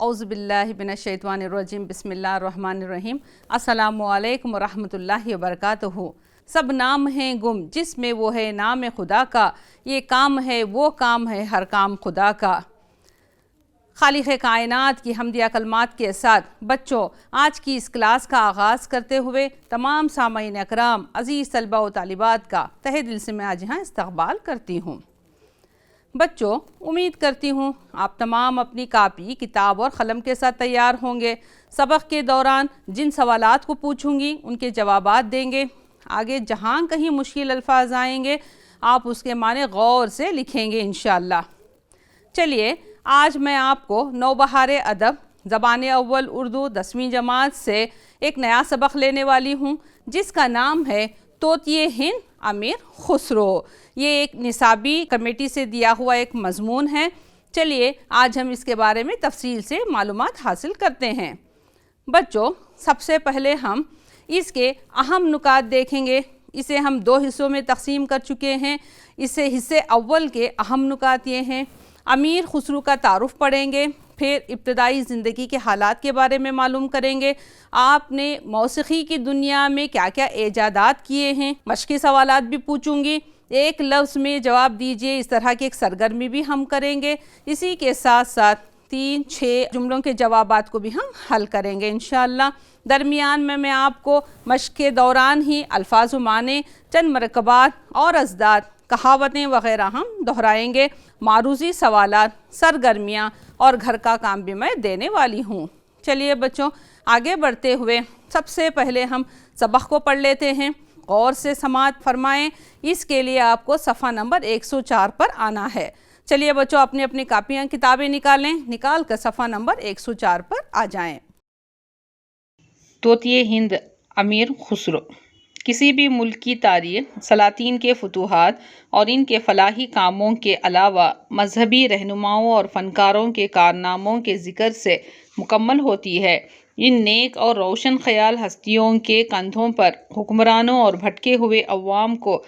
اعوذ باللہ من الشیطان الرجیم بسم اللہ الرحمن الرحیم السلام علیکم ورحمۃ اللہ وبرکاتہ۔ سب نام ہیں گم جس میں وہ ہے نام خدا کا، یہ کام ہے وہ کام ہے ہر کام خدا کا۔ خالق کائنات کی حمدیہ کلمات کے ساتھ بچوں آج کی اس کلاس کا آغاز کرتے ہوئے تمام سامعین اکرام عزیز طلبہ و طالبات کا تہہ دل سے میں آج یہاں استقبال کرتی ہوں۔ بچوں امید کرتی ہوں آپ تمام اپنی کاپی کتاب اور قلم کے ساتھ تیار ہوں گے۔ سبق کے دوران جن سوالات کو پوچھوں گی ان کے جوابات دیں گے۔ آگے جہاں کہیں مشکل الفاظ آئیں گے آپ اس کے معنی غور سے لکھیں گے انشاءاللہ۔ چلیے آج میں آپ کو نوبہار ادب زبان اول اردو 10ویں جماعت سے ایک نیا سبق لینے والی ہوں جس کا نام ہے طوطئ ہند امیر خسرو۔ یہ ایک نصابی کمیٹی سے دیا ہوا ایک مضمون ہے۔ چلیے آج ہم اس کے بارے میں تفصیل سے معلومات حاصل کرتے ہیں۔ بچوں سب سے پہلے ہم اس کے اہم نکات دیکھیں گے۔ اسے ہم 2 حصوں میں تقسیم کر چکے ہیں۔ اسے حصے اول کے اہم نکات یہ ہیں: امیر خسرو کا تعارف پڑھیں گے، پھر ابتدائی زندگی کے حالات کے بارے میں معلوم کریں گے، آپ نے موسیقی کی دنیا میں کیا کیا ایجادات کیے ہیں، مشقی سوالات بھی پوچھوں گی، ایک لفظ میں جواب دیجئے، اس طرح کی ایک سرگرمی بھی ہم کریں گے۔ اسی کے ساتھ ساتھ 3-6 جملوں کے جوابات کو بھی ہم حل کریں گے انشاءاللہ۔ درمیان میں آپ کو مشق کے دوران ہی الفاظ و معنی، چند مرکبات اور ازداد، کہاوتیں وغیرہ ہم دہرائیں گے۔ معروضی سوالات، سرگرمیاں اور گھر کا کام بھی میں دینے والی ہوں۔ چلیے بچوں آگے بڑھتے ہوئے سب سے پہلے ہم سبق کو پڑھ لیتے ہیں۔ غور سے سماعت فرمائیں، اس کے لیے آپ کو صفحہ نمبر 104 پر آنا ہے۔ چلیے بچوں اپنی اپنی کاپیاں کتابیں نکالیں، نکال کر صفحہ نمبر 104 پر آ جائیں۔ طوطئ ہند امیر خسرو کسی بھی ملک کی تاریخ سلاطین کے فتوحات اور ان کے فلاحی کاموں کے علاوہ مذہبی رہنماؤں اور فنکاروں کے کارناموں کے ذکر سے مکمل ہوتی ہے۔ ان نیک اور روشن خیال ہستیوں کے کندھوں پر حکمرانوں اور بھٹکے ہوئے عوام کو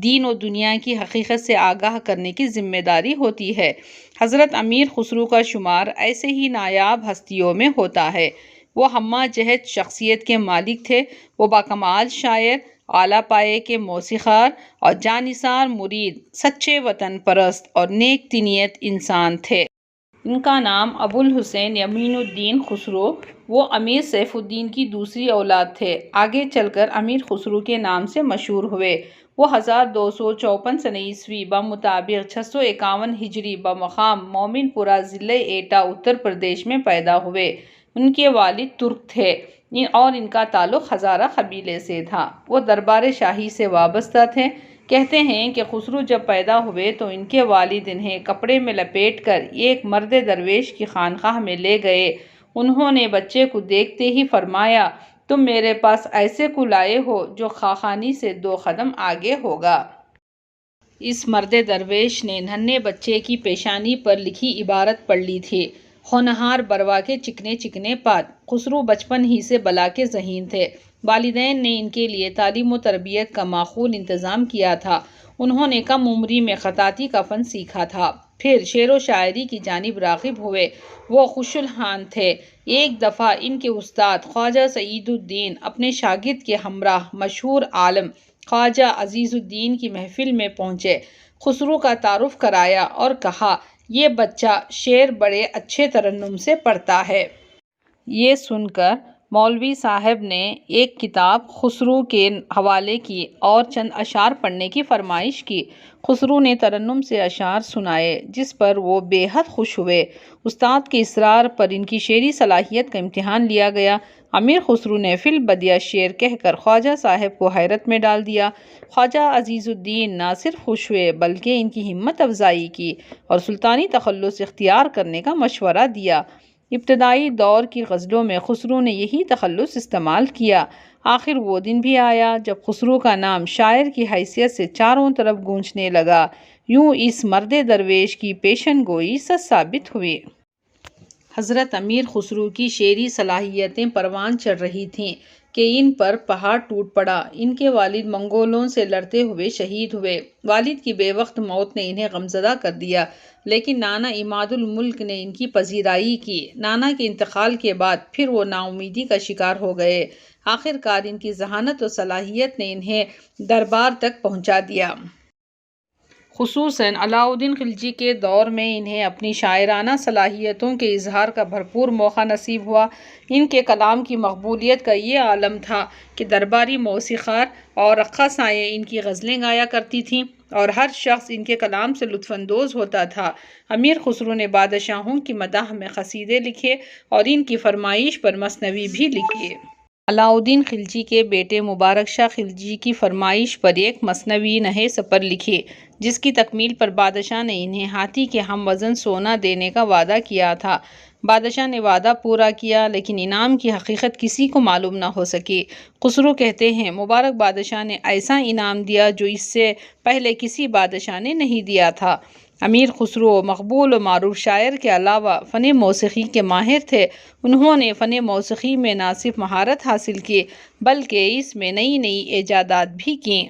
دین و دنیا کی حقیقت سے آگاہ کرنے کی ذمہ داری ہوتی ہے۔ حضرت امیر خسرو کا شمار ایسے ہی نایاب ہستیوں میں ہوتا ہے۔ وہ ہمہ جہت شخصیت کے مالک تھے۔ وہ باکمال شاعر، اعلیٰ پایے کے موسیقار اور جانثار مرید، سچے وطن پرست اور نیک طنیت انسان تھے۔ ان کا نام ابو الحسین یمین الدین خسرو، وہ امیر سیف الدین کی دوسری اولاد تھے۔ آگے چل کر امیر خسرو کے نام سے مشہور ہوئے۔ وہ 1254 سنہ عیسوی بمطابق 651 ہجری بمقام مومن پورہ ضلع ایٹا اتر پردیش میں پیدا ہوئے۔ ان کے والد ترک تھے اور ان کا تعلق ہزارہ قبیلے سے تھا۔ وہ دربار شاہی سے وابستہ تھے۔ کہتے ہیں کہ خسرو جب پیدا ہوئے تو ان کے والد انہیں کپڑے میں لپیٹ کر ایک مرد درویش کی خانقاہ میں لے گئے۔ انہوں نے بچے کو دیکھتے ہی فرمایا، تم میرے پاس ایسے کو لائے ہو جو خاقانی سے 2 قدم آگے ہوگا۔ اس مرد درویش نے ننھے بچے کی پیشانی پر لکھی عبارت پڑھ لی تھی: ہونہار بروا کے چکنے چکنے پات۔ خسرو بچپن ہی سے بلا کے ذہین تھے۔ والدین نے ان کے لیے تعلیم و تربیت کا معقول انتظام کیا تھا۔ انہوں نے کم عمری میں خطاطی کا فن سیکھا تھا، پھر شعر و شاعری کی جانب راغب ہوئے۔ وہ خوش الحان تھے۔ ایک دفعہ ان کے استاد خواجہ سعید الدین اپنے شاگرد کے ہمراہ مشہور عالم خواجہ عزیز الدین کی محفل میں پہنچے۔ خسرو کا تعارف کرایا اور کہا، یہ بچہ شعر بڑے اچھے ترنم سے پڑھتا ہے۔ یہ سن کر مولوی صاحب نے ایک کتاب خسرو کے حوالے کی اور چند اشعار پڑھنے کی فرمائش کی۔ خسرو نے ترنم سے اشعار سنائے جس پر وہ بے حد خوش ہوئے۔ استاد کے اصرار پر ان کی شعری صلاحیت کا امتحان لیا گیا۔ امیر خسرو نے فی البدیہہ شعر کہہ کر خواجہ صاحب کو حیرت میں ڈال دیا۔ خواجہ عزیز الدین نہ صرف خوش ہوئے بلکہ ان کی ہمت افزائی کی اور سلطانی تخلص اختیار کرنے کا مشورہ دیا۔ ابتدائی دور کی غزلوں میں خسرو نے یہی تخلص استعمال کیا۔ آخر وہ دن بھی آیا جب خسرو کا نام شاعر کی حیثیت سے چاروں طرف گونجنے لگا۔ یوں اس مرد درویش کی پیشن گوئی سچ ثابت ہوئی۔ حضرت امیر خسرو کی شعری صلاحیتیں پروان چڑھ رہی تھیں کہ ان پر پہاڑ ٹوٹ پڑا۔ ان کے والد منگولوں سے لڑتے ہوئے شہید ہوئے۔ والد کی بے وقت موت نے انہیں غمزدہ کر دیا، لیکن نانا عماد الملک نے ان کی پذیرائی کی۔ نانا کے انتقال کے بعد پھر وہ ناامیدی کا شکار ہو گئے۔ آخر کار ان کی ذہانت و صلاحیت نے انہیں دربار تک پہنچا دیا۔ خصوصاً علاء الدین خلجی کے دور میں انہیں اپنی شاعرانہ صلاحیتوں کے اظہار کا بھرپور موقع نصیب ہوا۔ ان کے کلام کی مقبولیت کا یہ عالم تھا کہ درباری موسیقار اور رقاصائیں ان کی غزلیں گایا کرتی تھیں اور ہر شخص ان کے کلام سے لطف اندوز ہوتا تھا۔ امیر خسرو نے بادشاہوں کی مداح میں قصیدے لکھے اور ان کی فرمائش پر مثنوی بھی لکھی۔ علاء الدین خلجی کے بیٹے مبارک شاہ خلجی کی فرمائش پر ایک مثنوی نہے سپر لکھی، جس کی تکمیل پر بادشاہ نے انہیں ہاتھی کے ہم وزن سونا دینے کا وعدہ کیا تھا۔ بادشاہ نے وعدہ پورا کیا، لیکن انعام کی حقیقت کسی کو معلوم نہ ہو سکی۔ خسرو کہتے ہیں، مبارک بادشاہ نے ایسا انعام دیا جو اس سے پہلے کسی بادشاہ نے نہیں دیا تھا۔ امیر خسرو مقبول و معروف شاعر کے علاوہ فن موسیقی کے ماہر تھے۔ انہوں نے فن موسیقی میں نہ صرف مہارت حاصل کی بلکہ اس میں نئی نئی ایجادات بھی کیں۔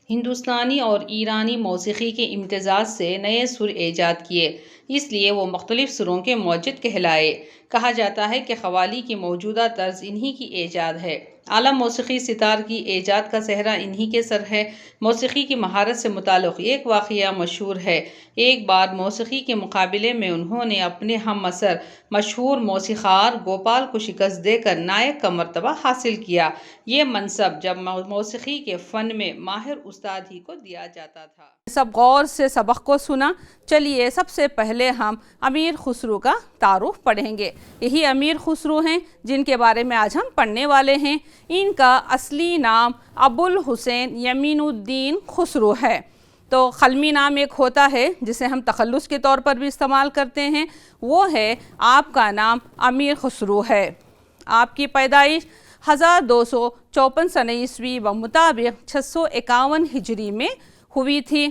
ہندوستانی اور ایرانی موسیقی کے امتزاج سے نئے سر ایجاد کیے، اس لیے وہ مختلف سروں کے موجد کہلائے۔ کہا جاتا ہے کہ قوالی کی موجودہ طرز انہی کی ایجاد ہے۔ اعلیٰ موسیقی ستار کی ایجاد کا سہرا انہی کے سر ہے۔ موسیقی کی مہارت سے متعلق ایک واقعہ مشہور ہے۔ ایک بار موسیقی کے مقابلے میں انہوں نے اپنے ہم عصر مشہور موسیقار گوپال کو شکست دے کر نائک کا مرتبہ حاصل کیا۔ یہ منصب جب موسیقی کے فن میں ماہر استاد ہی کو دیا جاتا تھا۔ سب غور سے سبق کو سنا۔ چلیے سب سے پہلے ہم امیر خسرو کا تعارف پڑھیں گے۔ یہی امیر خسرو ہیں جن کے بارے میں آج ہم پڑھنے والے ہیں۔ ان کا اصلی نام ابو الحسین یمین الدین خسرو ہے۔ تو قلمی نام ایک ہوتا ہے جسے ہم تخلص کے طور پر بھی استعمال کرتے ہیں، وہ ہے آپ کا نام امیر خسرو ہے۔ آپ کی پیدائش 1254 سنہ عیسوی بمطابق 651 ہجری میں ہوئی تھی۔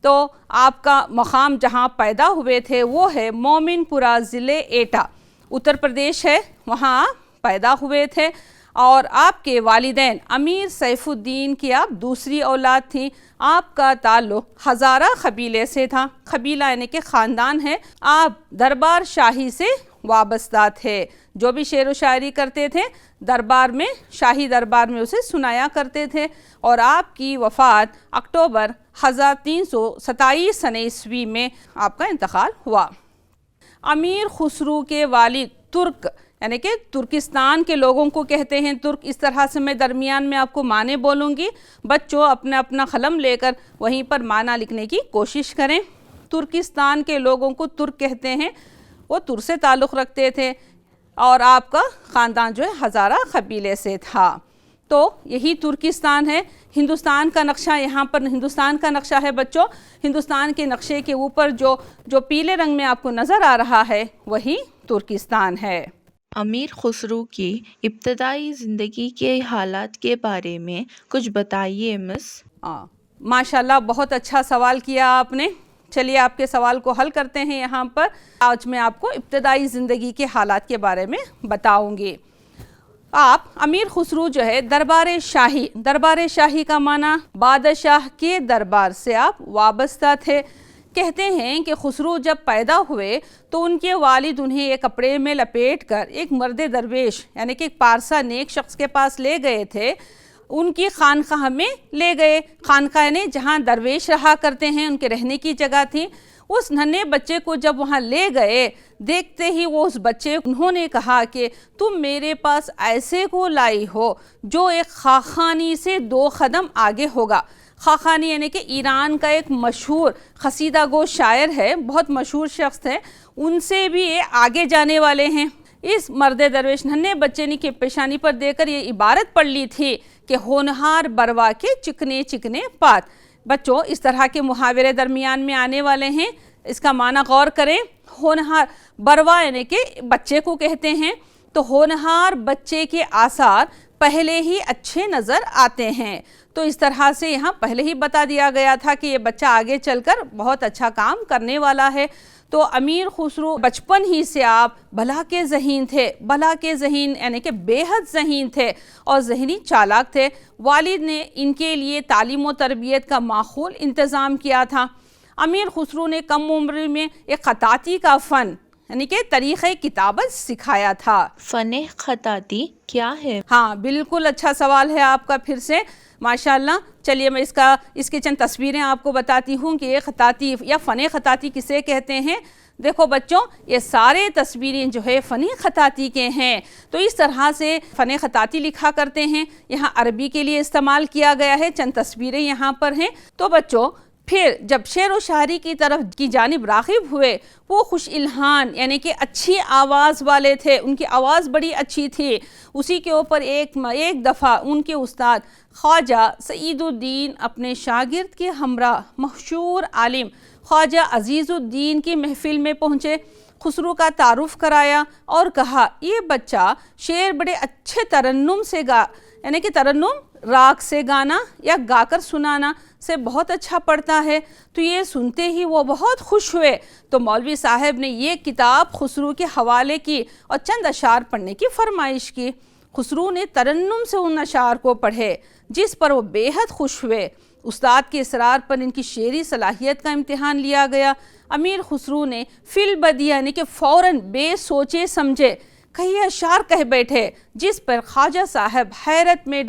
تو آپ کا مقام جہاں پیدا ہوئے تھے وہ ہے مومن پورہ ضلع ایٹا، اتر پردیش ہے، وہاں پیدا ہوئے تھے۔ اور آپ کے والدین امیر سیف الدین کی آپ دوسری اولاد تھیں۔ آپ کا تعلق ہزارہ قبیلے سے تھا، قبیلہ یعنی کہ خاندان ہے۔ آپ دربار شاہی سے وابستہ تھے، جو بھی شعر و شاعری کرتے تھے دربار میں، شاہی دربار میں اسے سنایا کرتے تھے۔ اور آپ کی وفات اکتوبر 1327 سنہ عیسوی میں آپ کا انتقال ہوا۔ امیر خسرو کے والد ترک یعنی کہ ترکستان کے لوگوں کو کہتے ہیں ترک، اس طرح سے میں درمیان میں آپ کو معنی بولوں گی، بچوں اپنا اپنا قلم لے کر وہیں پر معنی لکھنے کی کوشش کریں۔ ترکستان کے لوگوں کو ترک کہتے ہیں، وہ تر سے تعلق رکھتے تھے اور آپ کا خاندان جو ہے ہزارہ قبیلے سے تھا۔ تو یہی ترکستان ہے۔ ہندوستان کا نقشہ یہاں پر ہندوستان کا نقشہ ہے بچوں، ہندوستان کے نقشے کے اوپر جو پیلے رنگ میں آپ کو نظر آ رہا ہے وہی ترکستان ہے۔ امیر خسرو کی ابتدائی زندگی کے حالات کے بارے میں کچھ بتائیے مس۔ ماشاءاللہ بہت اچھا سوال کیا آپ نے۔ چلیے آپ کے سوال کو حل کرتے ہیں یہاں پر۔ آج میں آپ کو ابتدائی زندگی کے حالات کے بارے میں بتاؤں گی۔ آپ امیر خسرو جو ہے دربار شاہی کا معنی بادشاہ کے دربار سے آپ وابستہ تھے۔ کہتے ہیں کہ خسرو جب پیدا ہوئے تو ان کے والد انہیں ایک کپڑے میں لپیٹ کر ایک مرد درویش یعنی کہ ایک پارسا نیک شخص کے پاس لے گئے تھے، ان کی خانقاہ میں لے گئے۔ خانقاہ نے جہاں درویش رہا کرتے ہیں ان کے رہنے کی جگہ تھی۔ اس ننھے بچے کو جب وہاں لے گئے، دیکھتے ہی وہ اس بچے انہوں نے کہا کہ تم میرے پاس ایسے کو لائی ہو جو ایک خاقانی سے 2 قدم آگے ہوگا۔ خاقانی یعنی کہ ایران کا ایک مشہور قصیدہ گو شاعر ہے، بہت مشہور شخص ہے، ان سے بھی آگے جانے والے ہیں۔ اس مرد درویش ننھے بچے نے کی پیشانی پر دے کر یہ عبارت پڑھ لی تھی کہ ہونہار بروا کے چکنے چکنے پات۔ بچوں اس طرح کے محاورے درمیان میں آنے والے ہیں، اس کا معنی غور کریں۔ ہونہار بروا یعنی کہ بچے کو کہتے ہیں، تو ہونہار بچے کے آثار پہلے ہی اچھے نظر آتے ہیں۔ تو اس طرح سے یہاں پہلے ہی بتا دیا گیا تھا کہ یہ بچہ آگے چل کر بہت اچھا کام کرنے والا ہے۔ تو امیر خسرو بچپن ہی سے آپ بلا کے ذہین تھے، بلا کے ذہین یعنی کہ بے حد ذہین تھے اور ذہنی چالاک تھے۔ والد نے ان کے لیے تعلیم و تربیت کا معقول انتظام کیا تھا۔ امیر خسرو نے کم عمر میں ایک خطاطی کا فن یعنی کہ طریقۂ کتابت سکھایا تھا۔ فن خطاطی کیا ہے؟ ہاں بالکل اچھا سوال ہے آپ کا پھر سے، ماشاءاللہ۔ چلیے میں اس کی چند تصویریں آپ کو بتاتی ہوں کہ یہ خطاطی یا فن خطاطی کسے کہتے ہیں۔ دیکھو بچوں، یہ سارے تصویریں جو ہے فن خطاطی کے ہیں۔ تو اس طرح سے فن خطاطی لکھا کرتے ہیں۔ یہاں عربی کے لیے استعمال کیا گیا ہے، چند تصویریں یہاں پر ہیں۔ تو بچوں پھر جب شعر و شاعری کی طرف کی جانب راغب ہوئے، وہ خوش الحان یعنی کہ اچھی آواز والے تھے، ان کی آواز بڑی اچھی تھی۔ اسی کے اوپر ایک دفعہ ان کے استاد خواجہ سعید الدین اپنے شاگرد کے ہمراہ مشہور عالم خواجہ عزیز الدین کی محفل میں پہنچے، خسرو کا تعارف کرایا اور کہا یہ بچہ شعر بڑے اچھے ترنم سے یعنی کہ ترنم راگ سے گانا یا گا کر سنانا سے بہت اچھا پڑھتا ہے۔ تو یہ سنتے ہی وہ بہت خوش ہوئے۔ تو مولوی صاحب نے یہ کتاب خسرو کے حوالے کی اور چند اشعار پڑھنے کی فرمائش کی۔ خسرو نے ترنم سے ان اشعار کو پڑھے جس پر وہ بے حد خوش ہوئے۔ استاد کے اصرار پر ان کی شعری صلاحیت کا امتحان لیا گیا۔ امیر خسرو نے فی البدیہہ یعنی کہ فوراً بے سوچے سمجھے کئی اشعار کہہ بیٹھے، جس پر خواجہ صاحب حیرت میں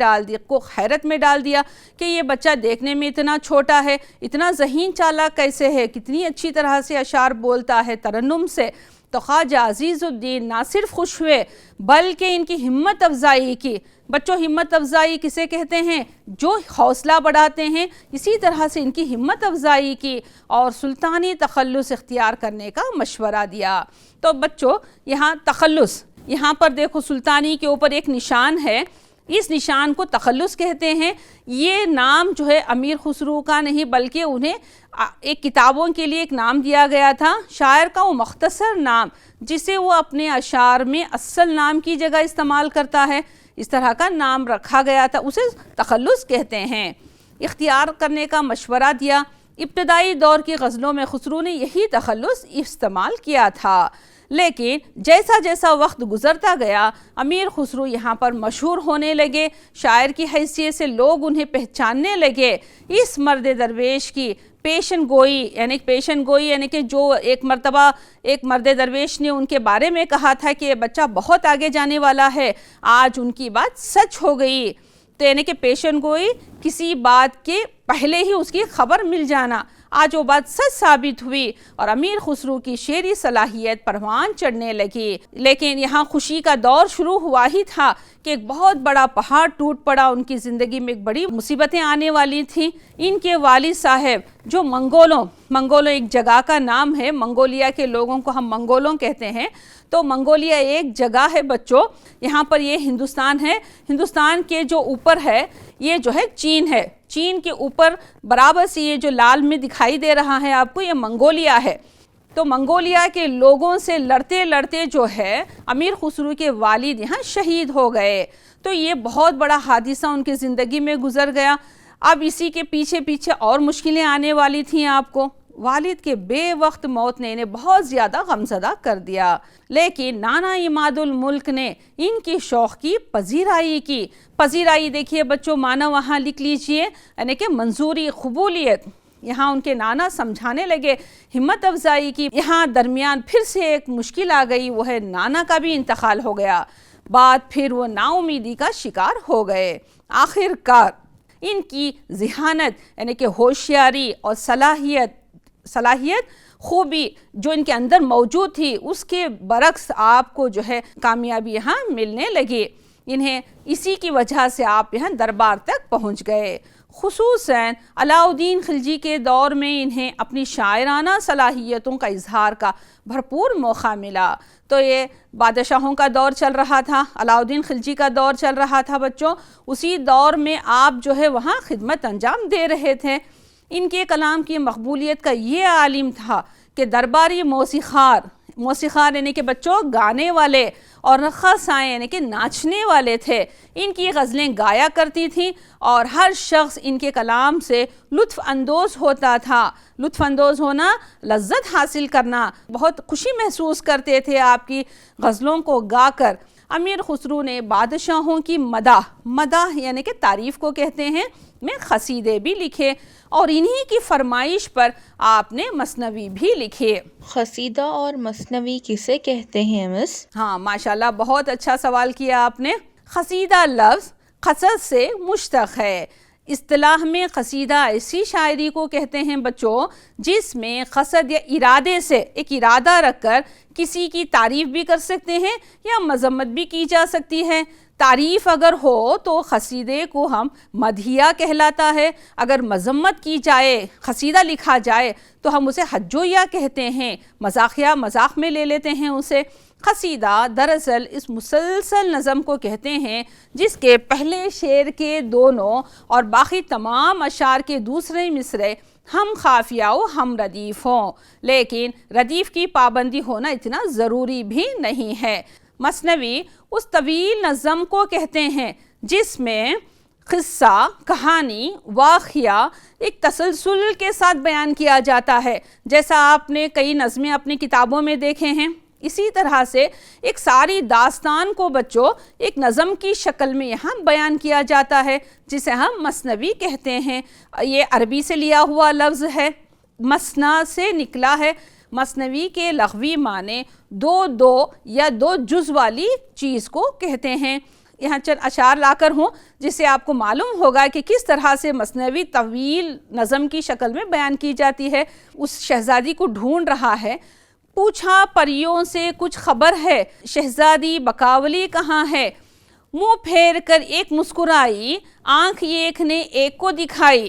ڈال دیا کہ یہ بچہ دیکھنے میں اتنا چھوٹا ہے، اتنا ذہین چالاک کیسے ہے، کتنی اچھی طرح سے اشعار بولتا ہے ترنم سے۔ تو خواجہ عزیز الدین نہ صرف خوش ہوئے بلکہ ان کی ہمت افزائی کی۔ بچوں ہمت افزائی کسے کہتے ہیں؟ جو حوصلہ بڑھاتے ہیں، اسی طرح سے ان کی ہمت افزائی کی اور سلطانی تخلص اختیار کرنے کا مشورہ دیا۔ تو بچوں یہاں تخلص، یہاں پر دیکھو سلطانی کے اوپر ایک نشان ہے، اس نشان کو تخلص کہتے ہیں۔ یہ نام جو ہے امیر خسرو کا نہیں بلکہ انہیں ایک کتابوں کے لیے ایک نام دیا گیا تھا، شاعر کا وہ مختصر نام جسے وہ اپنے اشعار میں اصل نام کی جگہ استعمال کرتا ہے، اس طرح کا نام رکھا گیا تھا، اسے تخلص کہتے ہیں۔ اختیار کرنے کا مشورہ دیا۔ ابتدائی دور کی غزلوں میں خسرو نے یہی تخلص استعمال کیا تھا، لیکن جیسا جیسا وقت گزرتا گیا امیر خسرو یہاں پر مشہور ہونے لگے، شاعر کی حیثیت سے لوگ انہیں پہچاننے لگے۔ اس مرد درویش کی پیشن گوئی یعنی کہ جو ایک مرتبہ ایک مرد درویش نے ان کے بارے میں کہا تھا کہ یہ بچہ بہت آگے جانے والا ہے، آج ان کی بات سچ ہو گئی۔ تو یعنی کہ پیشن گوئی کسی بات کے پہلے ہی اس کی خبر مل جانا، آج وہ بات سچ ثابت ہوئی اور امیر خسرو کی شعری صلاحیت پروان چڑھنے لگی۔ لیکن یہاں خوشی کا دور شروع ہوا ہی تھا کہ ایک بہت بڑا پہاڑ ٹوٹ پڑا، ان کی زندگی میں ایک بڑی مصیبتیں آنے والی تھیں۔ ان کے والد صاحب جو منگولوں ایک جگہ کا نام ہے، منگولیا کے لوگوں کو ہم منگولوں کہتے ہیں۔ تو منگولیا ایک جگہ ہے بچوں، یہاں پر یہ ہندوستان ہے، ہندوستان کے جو اوپر ہے یہ جو ہے چین ہے، چین کے اوپر برابر سے یہ جو لال میں دکھائی دے رہا ہے آپ کو، یہ منگولیا ہے۔ تو منگولیا کے لوگوں سے لڑتے لڑتے جو ہے امیر خسرو کے والد یہاں شہید ہو گئے۔ تو یہ بہت بڑا حادثہ ان کی زندگی میں گزر گیا۔ اب اسی کے پیچھے اور مشکلیں آنے والی تھیں آپ کو۔ والد کے بے وقت موت نے انہیں بہت زیادہ غمزدہ کر دیا، لیکن نانا عماد الملک نے ان کی شوق کی پذیرائی دیکھیے بچوں، معنی وہاں لکھ لیجئے، یعنی کہ منظوری، قبولیت۔ یہاں ان کے نانا سمجھانے لگے، ہمت افزائی کی۔ یہاں درمیان پھر سے ایک مشکل آ گئی، وہ ہے نانا کا بھی انتقال ہو گیا۔ بعد پھر وہ نا امیدی کا شکار ہو گئے۔ آخر کار ان کی ذہانت یعنی کہ ہوشیاری اور صلاحیت خوبی جو ان کے اندر موجود تھی، اس کے برعکس آپ کو جو ہے کامیابی یہاں ملنے لگی۔ انہیں اسی کی وجہ سے آپ یہاں دربار تک پہنچ گئے۔ خصوصاً علاء الدین خلجی کے دور میں انہیں اپنی شاعرانہ صلاحیتوں کا اظہار کا بھرپور موقع ملا۔ تو یہ بادشاہوں کا دور چل رہا تھا، علاء الدین خلجی کا دور چل رہا تھا بچوں، اسی دور میں آپ جو ہے وہاں خدمت انجام دے رہے تھے۔ ان کے کلام کی مقبولیت کا یہ عالم تھا کہ درباری موسیقار یعنی کہ بچوں گانے والے اور رقاصائیں یعنی کہ ناچنے والے تھے، ان کی غزلیں گایا کرتی تھیں اور ہر شخص ان کے کلام سے لطف اندوز ہوتا تھا۔ لطف اندوز ہونا، لذت حاصل کرنا، بہت خوشی محسوس کرتے تھے آپ کی غزلوں کو گا کر۔ امیر خسرو نے بادشاہوں کی مداح یعنی کہ تعریف کو کہتے ہیں میں قصیدے بھی لکھے، اور انہی کی فرمائش پر آپ نے مثنوی بھی لکھے۔ قصیدہ اور مثنوی کسے کہتے ہیں مس؟ ہاں ماشاءاللہ، بہت اچھا سوال کیا آپ نے۔ قصیدہ لفظ قصد سے مشتق ہے۔ اصطلاح میں قصیدہ ایسی شاعری کو کہتے ہیں بچوں جس میں قصد یا ارادے سے ایک ارادہ رکھ کر کسی کی تعریف بھی کر سکتے ہیں یا مذمت بھی کی جا سکتی ہے۔ تعریف اگر ہو تو قصیدے کو ہم مدحیہ کہلاتا ہے، اگر مذمت کی جائے، قصیدہ لکھا جائے تو ہم اسے حجویہ کہتے ہیں، مزاحیہ مذاق میں لے لیتے ہیں اسے۔ قصیدہ دراصل اس مسلسل نظم کو کہتے ہیں جس کے پہلے شعر کے دونوں اور باقی تمام اشعار کے دوسرے مصرعے ہم قافیہ و ہم ردیف ہوں، لیکن ردیف کی پابندی ہونا اتنا ضروری بھی نہیں ہے۔ مثنوی اس طویل نظم کو کہتے ہیں جس میں قصہ، کہانی، واقعہ ایک تسلسل کے ساتھ بیان کیا جاتا ہے، جیسا آپ نے کئی نظمیں اپنی کتابوں میں دیکھے ہیں۔ اسی طرح سے ایک ساری داستان کو بچوں ایک نظم کی شکل میں یہاں بیان کیا جاتا ہے جسے ہم مثنوی کہتے ہیں۔ یہ عربی سے لیا ہوا لفظ ہے، مثنا سے نکلا ہے۔ مثنوی کے لغوی معنی دو یا دو جز والی چیز کو کہتے ہیں۔ یہاں چند اشعار لا کر ہوں جس سے آپ کو معلوم ہوگا کہ کس طرح سے مثنوی طویل نظم کی شکل میں بیان کی جاتی ہے۔ اس شہزادی کو ڈھونڈ رہا ہے، پوچھا پریوں سے کچھ خبر ہے، شہزادی بکاولی کہاں ہے، منہ پھیر کر ایک مسکرائی، آنکھ ایک نے ایک کو دکھائی،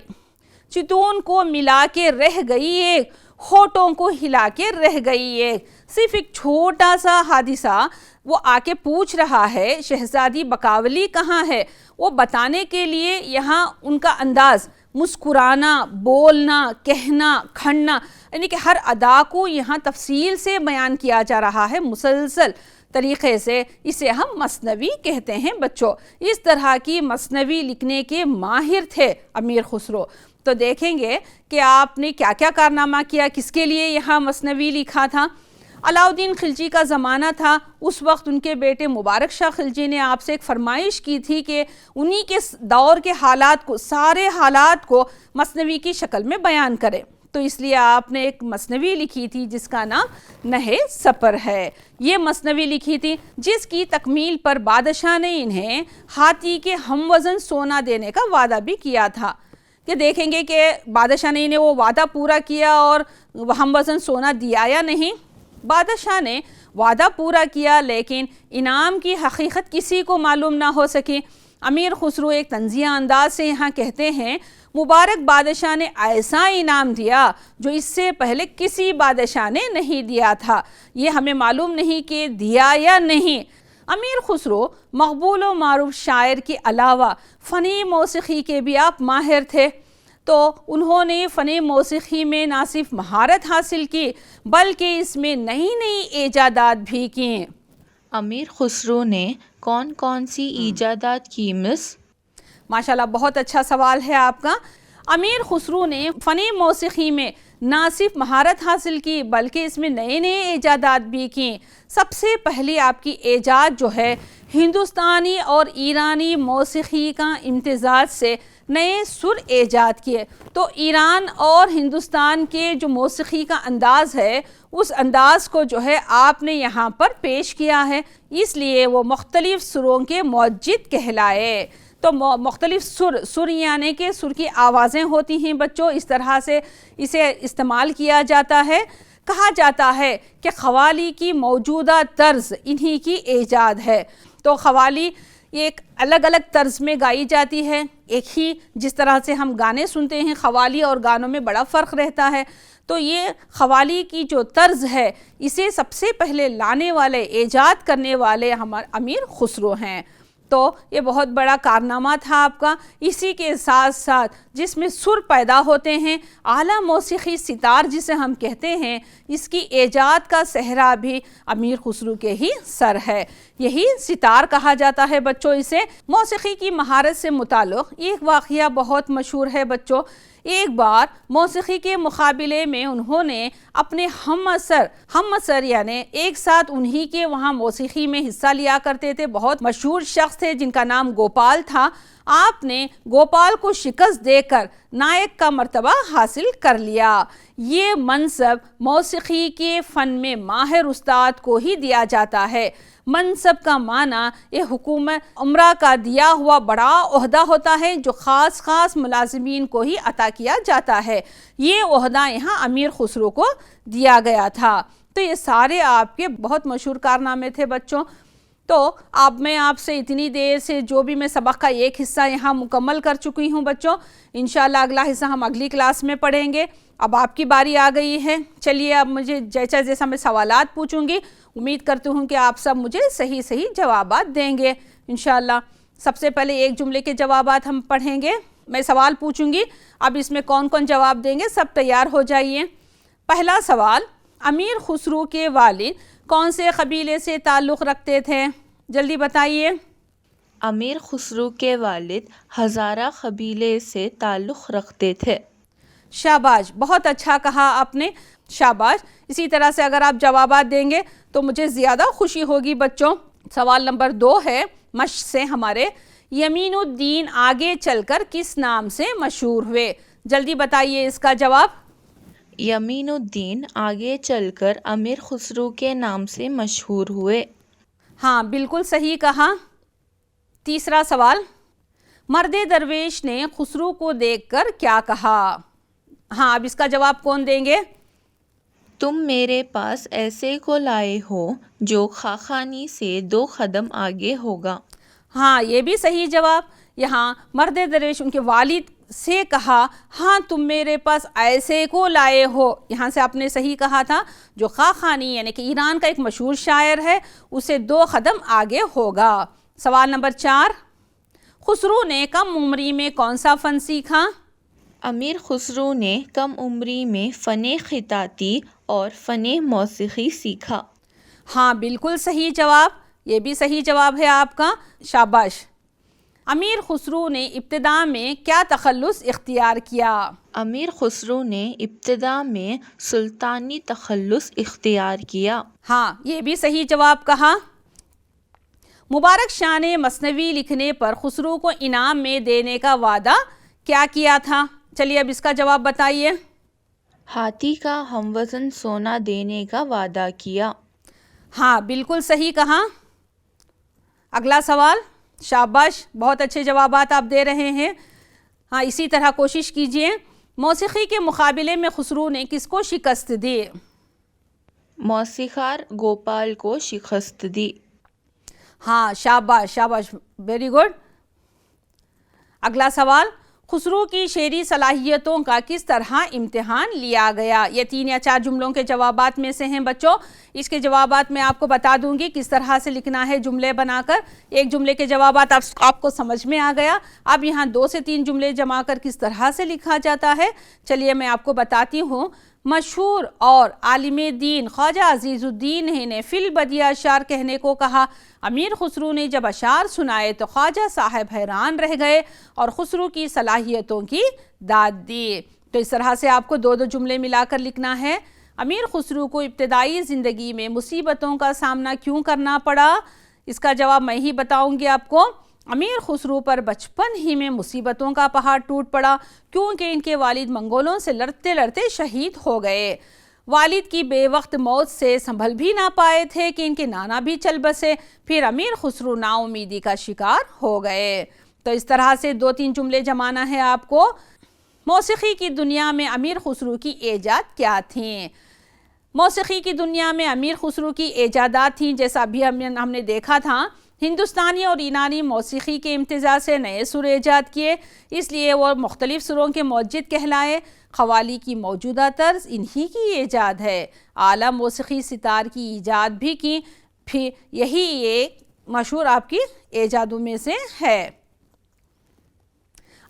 چتون کو ملا کے رہ گئی ایک، ہونٹوں کو ہلا کے رہ گئی ایک۔ صرف ایک چھوٹا سا حادثہ وہ آ کے پوچھ رہا ہے شہزادی بکاولی کہاں ہے، وہ بتانے کے لیے یہاں ان کا انداز مسکرانا، بولنا، کہنا، کھڑنا، یعنی کہ ہر ادا کو یہاں تفصیل سے بیان کیا جا رہا ہے مسلسل طریقے سے، اسے ہم مثنوی کہتے ہیں بچوں۔ اس طرح کی مثنوی لکھنے کے ماہر تھے امیر خسرو۔ تو دیکھیں گے کہ آپ نے کیا کیا کارنامہ کیا، کس کے لیے یہاں مثنوی لکھا تھا۔ علاؤالدین خلجی کا زمانہ تھا، اس وقت ان کے بیٹے مبارک شاہ خلجی نے آپ سے ایک فرمائش کی تھی کہ انہی کے دور کے حالات کو، سارے حالات کو مثنوی کی شکل میں بیان کرے، تو اس لیے آپ نے ایک مثنوی لکھی تھی جس کا نام نہے سپر ہے۔ یہ مثنوی لکھی تھی جس کی تکمیل پر بادشاہ نے انہیں ہاتھی کے ہم وزن سونا دینے کا وعدہ بھی کیا تھا، کہ دیکھیں گے کہ بادشاہ نے انہیں وہ وعدہ پورا کیا اور ہم وزن سونا دیا یا نہیں۔ بادشاہ نے وعدہ پورا کیا لیکن انعام کی حقیقت کسی کو معلوم نہ ہو سکی۔ امیر خسرو ایک طنزیہ انداز سے یہاں کہتے ہیں مبارک بادشاہ نے ایسا انعام دیا جو اس سے پہلے کسی بادشاہ نے نہیں دیا تھا، یہ ہمیں معلوم نہیں کہ دیا یا نہیں۔ امیر خسرو مقبول و معروف شاعر کے علاوہ فنی موسیقی کے بھی آپ ماہر تھے، تو انہوں نے فنی موسیقی میں نہ صرف مہارت حاصل کی بلکہ اس میں نئی نئی ایجادات بھی کی۔ امیر خسرو نے کون کون سی ایجادات کی مس؟ ماشاءاللہ بہت اچھا سوال ہے آپ کا۔ امیر خسرو نے فنی موسیقی میں نہ صرف مہارت حاصل کی بلکہ اس میں نئے نئے ایجادات بھی کی۔ سب سے پہلی آپ کی ایجاد جو ہے ہندوستانی اور ایرانی موسیقی کا امتزاج سے نئے سر ایجاد کیے۔ تو ایران اور ہندوستان کے جو موسیقی کا انداز ہے اس انداز کو جو ہے آپ نے یہاں پر پیش کیا ہے، اس لیے وہ مختلف سروں کے موجد کہلائے۔ تو مختلف سر یعنی کہ سر کی آوازیں ہوتی ہیں بچوں، اس طرح سے اسے استعمال کیا جاتا ہے۔ کہا جاتا ہے کہ قوالی کی موجودہ طرز انہی کی ایجاد ہے۔ تو قوالی یہ ایک الگ الگ طرز میں گائی جاتی ہے، ایک ہی جس طرح سے ہم گانے سنتے ہیں قوالی اور گانوں میں بڑا فرق رہتا ہے۔ تو یہ قوالی کی جو طرز ہے اسے سب سے پہلے لانے والے، ایجاد کرنے والے ہمارے امیر خسرو ہیں۔ تو یہ بہت بڑا کارنامہ تھا آپ کا. اسی کے ساتھ ساتھ جس میں سر پیدا ہوتے ہیں، اعلیٰ موسیقی ستار جسے ہم کہتے ہیں، اس کی ایجاد کا صحرا بھی امیر خسرو کے ہی سر ہے. یہی ستار کہا جاتا ہے بچوں اسے. موسیقی کی مہارت سے متعلق ایک واقعہ بہت مشہور ہے بچوں. ایک بار موسیقی کے مقابلے میں انہوں نے اپنے ہم اثر یعنی ایک ساتھ انہی کے وہاں موسیقی میں حصہ لیا کرتے تھے، بہت مشہور شخص تھے جن کا نام گوپال تھا. آپ نے گوپال کو شکست دے کر نائک کا مرتبہ حاصل کر لیا. یہ منصب موسیقی کے فن میں ماہر استاد کو ہی دیا جاتا ہے. منصب کا معنی یہ حکومت عمرہ کا دیا ہوا بڑا عہدہ ہوتا ہے جو خاص ملازمین کو ہی عطا کیا جاتا ہے. یہ عہدہ یہاں امیر خسرو کو دیا گیا تھا. تو یہ سارے آپ کے بہت مشہور کارنامے تھے بچوں. تو اب میں آپ سے اتنی دیر سے جو بھی میں سبق کا ایک حصہ یہاں مکمل کر چکی ہوں بچوں. انشاءاللہ اگلا حصہ ہم اگلی کلاس میں پڑھیں گے. اب آپ کی باری آ گئی ہے. چلیے اب مجھے جیسا میں سوالات پوچھوں گی، امید کرتی ہوں کہ آپ سب مجھے صحیح جوابات دیں گے انشاءاللہ. سب سے پہلے ایک جملے کے جوابات ہم پڑھیں گے. میں سوال پوچھوں گی، اب اس میں کون جواب دیں گے، سب تیار ہو جائیے. پہلا سوال، امیر خسرو کے والد کون سے قبیلے سے تعلق رکھتے تھے؟ جلدی بتائیے. امیر خسرو کے والد ہزارہ قبیلے سے تعلق رکھتے تھے. شاباش، بہت اچھا کہا آپ نے، شاباش. اسی طرح سے اگر آپ جوابات دیں گے تو مجھے زیادہ خوشی ہوگی بچوں. سوال نمبر 2 ہے مشق سے ہمارے، یمین الدین آگے چل کر کس نام سے مشہور ہوئے؟ جلدی بتائیے اس کا جواب. یمین الدین آگے چل کر امیر خسرو کے نام سے مشہور ہوئے. ہاں بالکل صحیح کہا. تیسرا سوال، مرد درویش نے خسرو کو دیکھ کر کیا کہا؟ ہاں اب اس کا جواب کون دیں گے؟ تم میرے پاس ایسے کو لائے ہو جو خاقانی سے 2 قدم آگے ہوگا. ہاں یہ بھی صحیح جواب. یہاں مرد درویش ان کے والد سے کہا، ہاں تم میرے پاس ایسے کو لائے ہو. یہاں سے آپ نے صحیح کہا تھا. جو خاقانی یعنی کہ ایران کا ایک مشہور شاعر ہے، اسے 2 قدم آگے ہوگا. سوال نمبر 4، خسرو نے کم عمری میں کون سا فن سیکھا؟ امیر خسرو نے کم عمری میں فن خطاطی اور فن موسیقی سیکھا. ہاں بالکل صحیح جواب. یہ بھی صحیح جواب ہے آپ کا، شاباش. امیر خسرو نے ابتدا میں کیا تخلص اختیار کیا؟ امیر خسرو نے ابتدا میں سلطانی تخلص اختیار کیا. ہاں یہ بھی صحیح جواب کہا. مبارک شاہ نے مثنوی لکھنے پر خسرو کو انعام میں دینے کا وعدہ کیا کیا تھا؟ چلیے اب اس کا جواب بتائیے. ہاتھی کا ہم وزن سونا دینے کا وعدہ کیا. ہاں بالکل صحیح کہا. اگلا سوال، شاباش، بہت اچھے جوابات آپ دے رہے ہیں. ہاں اسی طرح کوشش کیجئے. موسیقی کے مقابلے میں خسرو نے کس کو شکست دی؟ موسیقار گوپال کو شکست دی. ہاں شاباش، ویری گڈ. اگلا سوال، خسرو کی شعری صلاحیتوں کا کس طرح امتحان لیا گیا؟ یہ 3 یا 4 جملوں کے جوابات میں سے ہیں بچوں. اس کے جوابات میں آپ کو بتا دوں گی کس طرح سے لکھنا ہے جملے بنا کر. ایک جملے کے جوابات آپ کو سمجھ میں آ گیا. اب یہاں 2 سے 3 جملے جمع کر کس طرح سے لکھا جاتا ہے، چلیے میں آپ کو بتاتی ہوں. مشہور اور عالم دین خواجہ عزیز الدین نے فی البدیہ اشعار کہنے کو کہا. امیر خسرو نے جب اشعار سنائے تو خواجہ صاحب حیران رہ گئے اور خسرو کی صلاحیتوں کی داد دی. تو اس طرح سے آپ کو 2 جملے ملا کر لکھنا ہے. امیر خسرو کو ابتدائی زندگی میں مصیبتوں کا سامنا کیوں کرنا پڑا؟ اس کا جواب میں ہی بتاؤں گی آپ کو. امیر خسرو پر بچپن ہی میں مصیبتوں کا پہاڑ ٹوٹ پڑا کیونکہ ان کے والد منگولوں سے لڑتے شہید ہو گئے. والد کی بے وقت موت سے سنبھل بھی نہ پائے تھے کہ ان کے نانا بھی چل بسے. پھر امیر خسرو نا امیدی کا شکار ہو گئے. تو اس طرح سے 2-3 جملے جمانا ہے آپ کو. موسیقی کی دنیا میں امیر خسرو کی ایجاد کیا تھیں؟ موسیقی کی دنیا میں امیر خسرو کی ایجادات تھیں جیسا ابھی ہم نے دیکھا تھا. ہندوستانی اور ایرانی موسیقی کے امتزاج سے نئے سر ایجاد کیے، اس لیے وہ مختلف سروں کے موجد کہلائے. قوالی کی موجودہ طرز انہی کی ایجاد ہے. اعلیٰ موسیقی ستار کی ایجاد بھی کی. پھر یہی ایک مشہور آپ کی ایجادوں میں سے ہے۔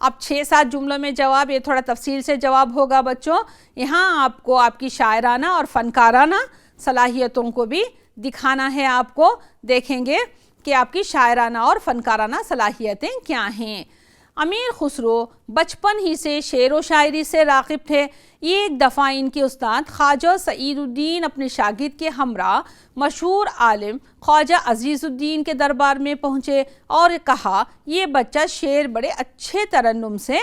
اب 6-7 جملوں میں جواب، یہ تھوڑا تفصیل سے جواب ہوگا بچوں۔ یہاں آپ کو آپ کی شاعرانہ اور فنکارانہ صلاحیتوں کو بھی دکھانا ہے۔ آپ کو دیکھیں گے کہ آپ کی شاعرانہ اور فنکارانہ صلاحیتیں کیا ہیں۔ امیر خسرو بچپن ہی سے شعر و شاعری سے راغب تھے۔ ایک دفعہ ان کے استاد خواجہ سعید الدین اپنے شاگرد کے ہمراہ مشہور عالم خواجہ عزیز الدین کے دربار میں پہنچے اور کہا یہ بچہ شعر بڑے اچھے ترنم سے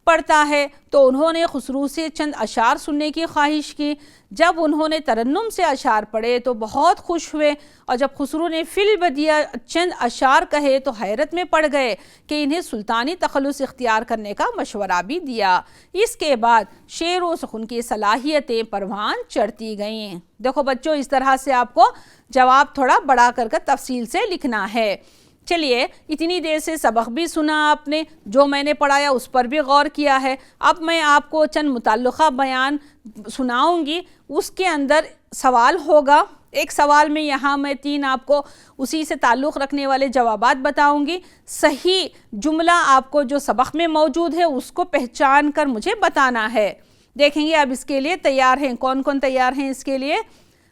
پڑھتا ہے، تو انہوں نے خسرو سے چند اشعار سننے کی خواہش کی۔ جب انہوں نے ترنم سے اشعار پڑھے تو بہت خوش ہوئے، اور جب خسرو نے فی البدیہ چند اشعار کہے تو حیرت میں پڑ گئے کہ انہیں سلطانی تخلص اختیار کرنے کا مشورہ بھی دیا۔ اس کے بعد شعر و سخن کی صلاحیتیں پروان چڑھتی گئیں۔ دیکھو بچوں، اس طرح سے آپ کو جواب تھوڑا بڑا کر تفصیل سے لکھنا ہے۔ چلیے، اتنی دیر سے سبق بھی سنا آپ نے، جو میں نے پڑھایا اس پر بھی غور کیا ہے۔ اب میں آپ کو چند متعلقہ بیان سناؤں گی، اس کے اندر سوال ہوگا۔ ایک سوال میں یہاں میں 3 آپ کو اسی سے تعلق رکھنے والے جوابات بتاؤں گی۔ صحیح جملہ آپ کو جو سبق میں موجود ہے اس کو پہچان کر مجھے بتانا ہے۔ دیکھیں گے اب اس کے لیے تیار ہیں، کون کون تیار ہیں اس کے لیے۔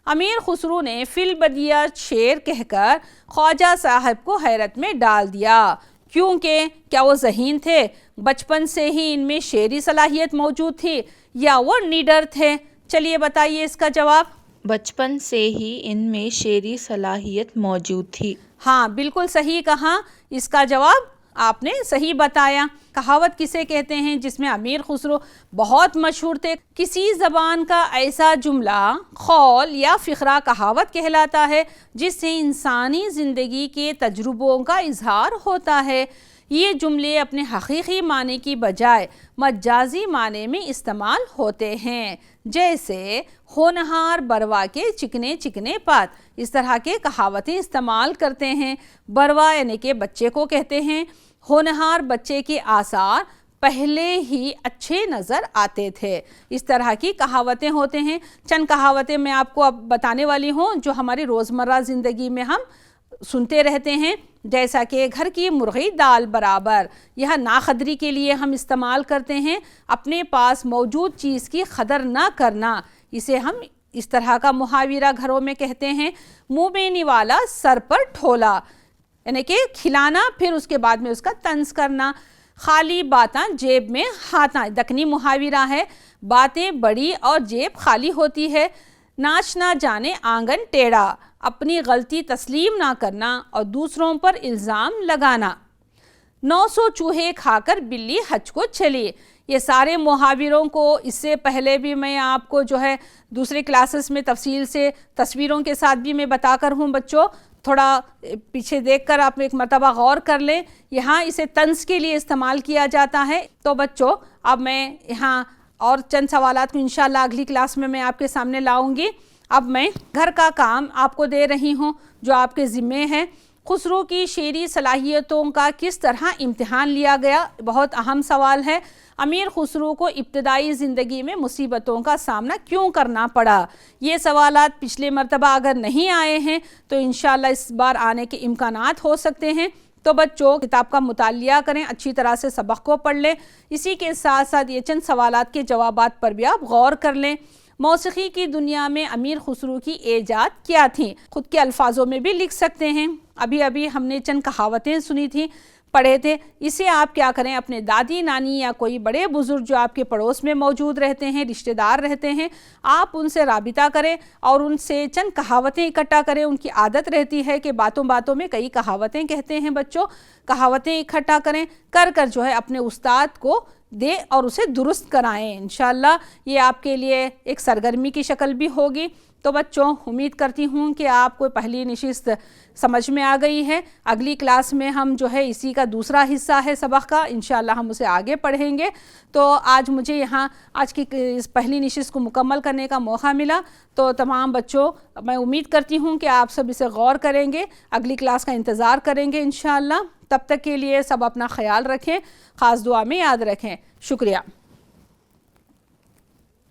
امیر خسرو نے فی البدیہ شعر کہہ کر خواجہ صاحب کو حیرت میں ڈال دیا، کیونکہ کیا وہ ذہین تھے، بچپن سے ہی ان میں شعری صلاحیت موجود تھی، یا وہ نڈر تھے؟ چلیے بتائیے اس کا جواب۔ بچپن سے ہی ان میں شعری صلاحیت موجود تھی۔ ہاں بالکل صحیح کہا، اس کا جواب آپ نے صحیح بتایا۔ کہاوت کسے کہتے ہیں جس میں امیر خسرو بہت مشہور تھے؟ کسی زبان کا ایسا جملہ قول یا فقرہ کہاوت کہلاتا ہے جس سے انسانی زندگی کے تجربوں کا اظہار ہوتا ہے۔ یہ جملے اپنے حقیقی معنی کی بجائے مجازی معنی میں استعمال ہوتے ہیں، جیسے ہونہار بروا کے چکنے چکنے پات، اس طرح کے کہاوتیں استعمال کرتے ہیں۔ بروا یعنی کہ بچے کو کہتے ہیں، ہونہار بچے کے آثار پہلے ہی اچھے نظر آتے تھے، اس طرح کی کہاوتیں ہوتے ہیں۔ چند کہاوتیں میں آپ کو اب بتانے والی ہوں جو ہماری روزمرہ زندگی میں ہم سنتے رہتے ہیں، جیسا کہ گھر کی مرغی دال برابر، یہ ناقدری کے لیے ہم استعمال کرتے ہیں، اپنے پاس موجود چیز کی قدر نہ کرنا، اسے ہم اس طرح کا محاورہ گھروں میں کہتے ہیں۔ منہ میں نوالا سر پر ٹھولا، یعنی کہ کھلانا پھر اس کے بعد میں اس کا طنز کرنا۔ خالی باتاں جیب میں ہاتھاں، دکنی محاورہ ہے، باتیں بڑی اور جیب خالی ہوتی ہے۔ ناچ نہ جانے آنگن ٹیڑھا، اپنی غلطی تسلیم نہ کرنا اور دوسروں پر الزام لگانا۔ 900 چوہے کھا کر بلی حج کو چلی، یہ سارے محاوروں کو اس سے پہلے بھی میں آپ کو جو ہے دوسرے کلاسز میں تفصیل سے تصویروں کے ساتھ بھی میں بتا کر ہوں بچوں، تھوڑا پیچھے دیکھ کر آپ ایک مرتبہ غور کر لیں۔ یہاں اسے طنز کے لیے استعمال کیا جاتا ہے۔ تو بچوں اب میں یہاں اور چند سوالات کو انشاءاللہ اگلی کلاس میں آپ کے سامنے لاؤں گی۔ اب میں گھر کا کام آپ کو دے رہی ہوں جو آپ کے ذمے ہے۔ خسرو کی شعری صلاحیتوں کا کس طرح امتحان لیا گیا؟ بہت اہم سوال ہے۔ امیر خسرو کو ابتدائی زندگی میں مصیبتوں کا سامنا کیوں کرنا پڑا؟ یہ سوالات پچھلے مرتبہ اگر نہیں آئے ہیں تو انشاءاللہ اس بار آنے کے امکانات ہو سکتے ہیں۔ تو بچوں کتاب کا مطالعہ کریں، اچھی طرح سے سبق کو پڑھ لیں، اسی کے ساتھ ساتھ یہ چند سوالات کے جوابات پر بھی آپ غور کر لیں۔ موسیقی کی دنیا میں امیر خسرو کی ایجاد کیا تھیں؟ خود کے الفاظوں میں بھی لکھ سکتے ہیں۔ ابھی ہم نے چند کہاوتیں سنی تھیں، پڑھے تھے، اسے آپ کیا کریں، اپنے دادی نانی یا کوئی بڑے بزرگ جو آپ کے پڑوس میں موجود رہتے ہیں، رشتہ دار رہتے ہیں، آپ ان سے رابطہ کریں اور ان سے چند کہاوتیں اکٹھا کریں۔ ان کی عادت رہتی ہے کہ باتوں باتوں میں کئی کہاوتیں کہتے ہیں بچوں، کہاوتیں اکٹھا کریں، کر جو ہے اپنے استاد کو دے اور اسے درست کرائیں۔ انشاءاللہ یہ آپ کے لیے ایک سرگرمی کی شکل بھی ہوگی۔ تو بچوں امید کرتی ہوں کہ آپ کو پہلی نشست سمجھ میں آ گئی ہے۔ اگلی کلاس میں ہم جو ہے اسی کا دوسرا حصہ ہے سبق کا، انشاءاللہ ہم اسے آگے پڑھیں گے۔ تو آج مجھے یہاں آج کی اس پہلی نشست کو مکمل کرنے کا موقع ملا، تو تمام بچوں میں امید کرتی ہوں کہ آپ سب اسے غور کریں گے، اگلی کلاس کا انتظار کریں گے انشاءاللہ۔ تب تک کے لیے سب اپنا خیال رکھیں، خاص دعا میں یاد رکھیں۔ شکریہ۔